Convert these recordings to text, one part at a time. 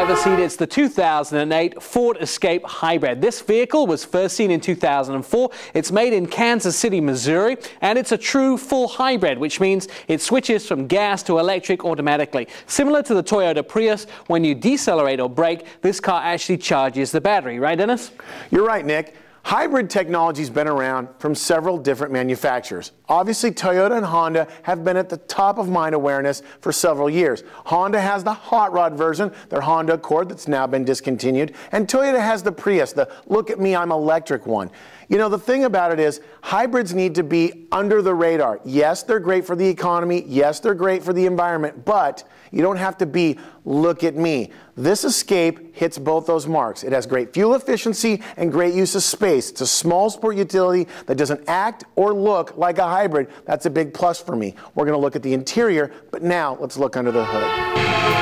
driver's seat, it's the 2008 Ford Escape Hybrid. This vehicle was first seen in 2004. It's made in Kansas City, Missouri, and it's a true full hybrid, which means it switches from gas to electric automatically. Similar to the Toyota Prius, when you decelerate or brake, this car actually charges the battery. Right, Dennis? You're right, Nick. Hybrid technology's been around from several different manufacturers. Obviously, Toyota and Honda have been at the top of mind awareness for several years. Honda has the hot rod version, their Honda Accord, that's now been discontinued, and Toyota has the Prius, the look at me, I'm electric one. You know, the thing about it is, hybrids need to be under the radar. Yes, they're great for the economy. Yes, they're great for the environment, but you don't have to be, look at me. This Escape hits both those marks. It has great fuel efficiency and great use of space. It's a small sport utility that doesn't act or look like a hybrid. That's a big plus for me. We're going to look at the interior, but now let's look under the hood.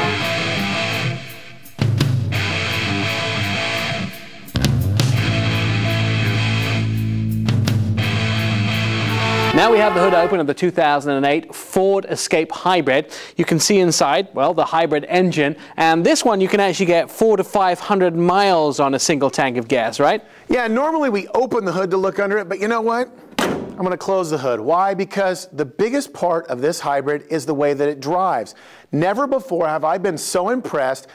Now we have the hood open of the 2008 Ford Escape Hybrid. You can see inside, well, the hybrid engine, and this one you can actually get 400 to 500 miles on a single tank of gas, right? Yeah, normally we open the hood to look under it, but you know what? I'm going to close the hood. Why? Because the biggest part of this hybrid is the way that it drives. Never before have I been so impressed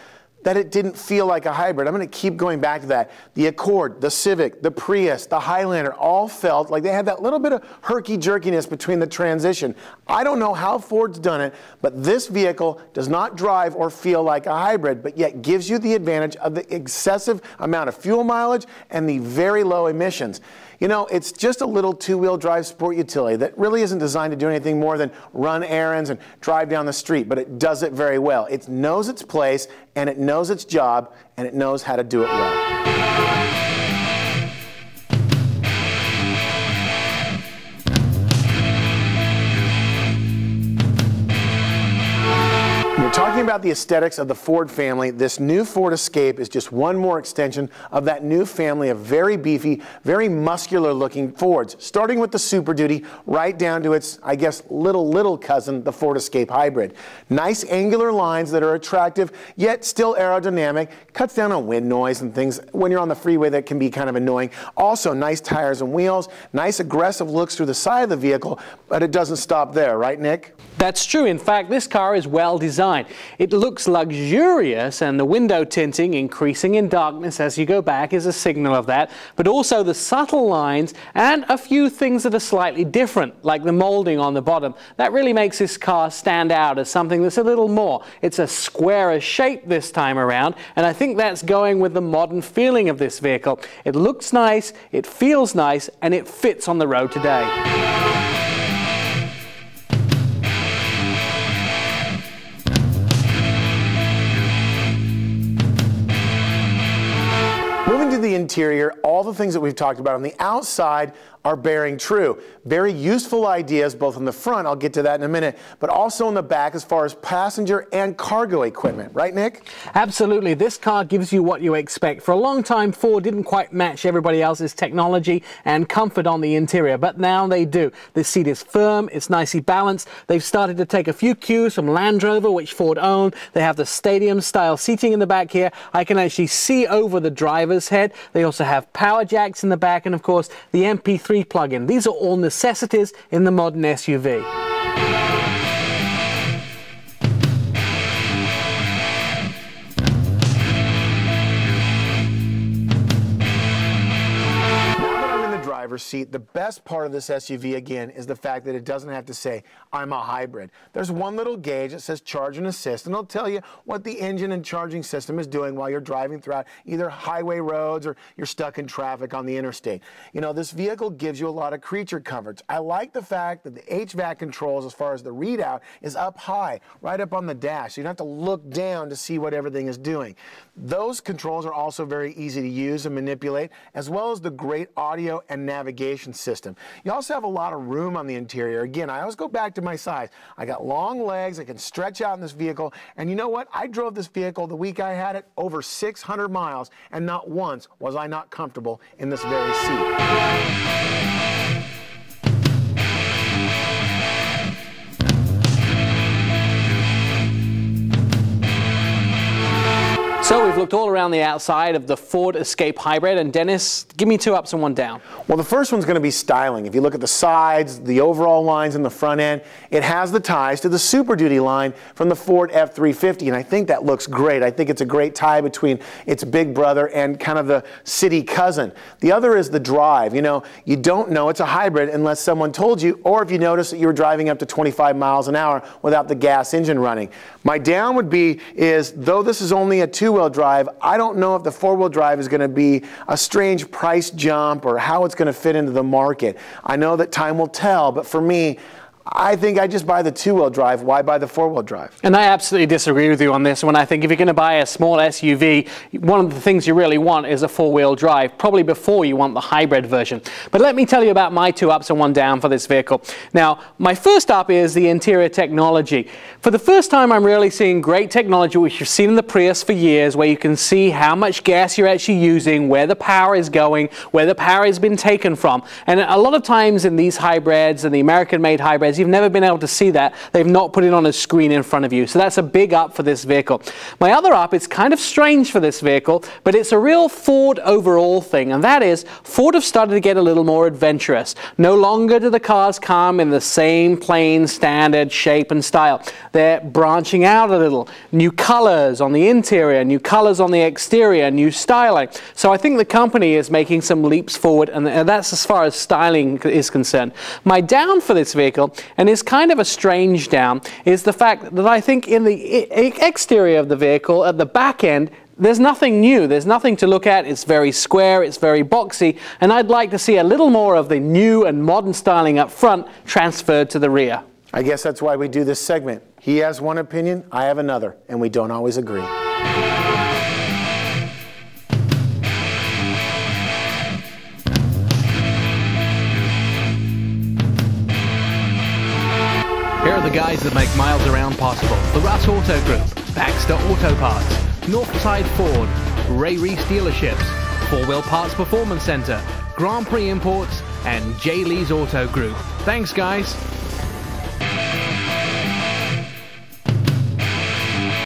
that it didn't feel like a hybrid. I'm going to keep going back to that. The Accord, the Civic, the Prius, the Highlander all felt like they had that little bit of herky-jerkiness between the transition. I don't know how Ford's done it, but this vehicle does not drive or feel like a hybrid, but yet gives you the advantage of the excessive amount of fuel mileage and the very low emissions. You know, it's just a little two-wheel drive sport utility that really isn't designed to do anything more than run errands and drive down the street, but it does it very well. It knows its place, and it knows its job, and it knows how to do it well. Talking about the aesthetics of the Ford family, this new Ford Escape is just one more extension of that new family of very beefy, very muscular looking Fords, starting with the Super Duty right down to its, I guess, little cousin, the Ford Escape Hybrid. Nice angular lines that are attractive, yet still aerodynamic, cuts down on wind noise and things when you're on the freeway that can be kind of annoying. Also, nice tires and wheels, nice aggressive looks through the side of the vehicle, but it doesn't stop there, right, Nick? That's true. In fact, this car is well designed. It looks luxurious, and the window tinting increasing in darkness as you go back is a signal of that, but also the subtle lines and a few things that are slightly different, like the molding on the bottom. That really makes this car stand out as something that's a little more. It's a squarer shape this time around, and I think that's going with the modern feeling of this vehicle. It looks nice, it feels nice, and it fits on the road today. Moving to the interior, all the things that we've talked about on the outside are bearing true. Very useful ideas both in the front, I'll get to that in a minute, but also in the back as far as passenger and cargo equipment. Right, Nick? Absolutely. This car gives you what you expect. For a long time, Ford didn't quite match everybody else's technology and comfort on the interior, but now they do. This seat is firm, it's nicely balanced. They've started to take a few cues from Land Rover, which Ford owned. They have the stadium-style seating in the back here. I can actually see over the driver's head. They also have power jacks in the back, and of course, the MP3 plug-in. These are all necessities in the modern SUV. Seat. The best part of this SUV, again, is the fact that it doesn't have to say, I'm a hybrid. There's one little gauge that says charge and assist, and it'll tell you what the engine and charging system is doing while you're driving throughout either highway roads or you're stuck in traffic on the interstate. You know, this vehicle gives you a lot of creature comforts. I like the fact that the HVAC controls, as far as the readout, is up high, right up on the dash. So you don't have to look down to see what everything is doing. Those controls are also very easy to use and manipulate, as well as the great audio and navigation system. You also have a lot of room on the interior. Again, I always go back to my size. I got long legs, I can stretch out in this vehicle, and you know what? I drove this vehicle the week I had it over 600 miles, and not once was I not comfortable in this very seat. So looked all around the outside of the Ford Escape Hybrid, and Dennis, give me 2 ups and 1 down. Well, the first one's going to be styling. If you look at the sides, the overall lines in the front end, it has the ties to the Super Duty line from the Ford F-350, and I think that looks great. I think it's a great tie between its big brother and kind of the city cousin. The other is the drive. You know, you don't know it's a hybrid unless someone told you, or if you notice that you were driving up to 25 miles an hour without the gas engine running. My down would be is, though this is only a 2-wheel drive, I don't know if the 4-wheel drive is going to be a strange price jump or how it's going to fit into the market. I know that time will tell, but for me, I think I just buy the 2-wheel drive. Why buy the 4-wheel drive? And I absolutely disagree with you on this one. I think if you're going to buy a small SUV, one of the things you really want is a 4-wheel drive, probably before you want the hybrid version. But let me tell you about my 2 ups and 1 down for this vehicle. Now, my first up is the interior technology. For the first time, I'm really seeing great technology, which you've seen in the Prius for years, where you can see how much gas you're actually using, where the power is going, where the power has been taken from. And a lot of times in these hybrids and the American-made hybrids, you've never been able to see that. They've not put it on a screen in front of you. So that's a big up for this vehicle. My other up is kind of strange for this vehicle, but it's a real Ford overall thing, and that is Ford have started to get a little more adventurous. No longer do the cars come in the same plain standard shape and style. They're branching out a little. New colors on the interior, new colors on the exterior, new styling. So I think the company is making some leaps forward, and that's as far as styling is concerned. My down for this vehicle, and it's kind of a strange down, is the fact that I think in the exterior of the vehicle, at the back end, there's nothing new. There's nothing to look at. It's very square, it's very boxy, and I'd like to see a little more of the new and modern styling up front transferred to the rear. I guess that's why we do this segment. He has one opinion, I have another, and we don't always agree. Here are the guys that make miles around possible. The Russ Auto Group, Baxter Auto Parts, Northside Ford, Ray Reese Dealerships, 4-Wheel Parts Performance Center, Grand Prix Imports, and J. Lee's Auto Group. Thanks, guys.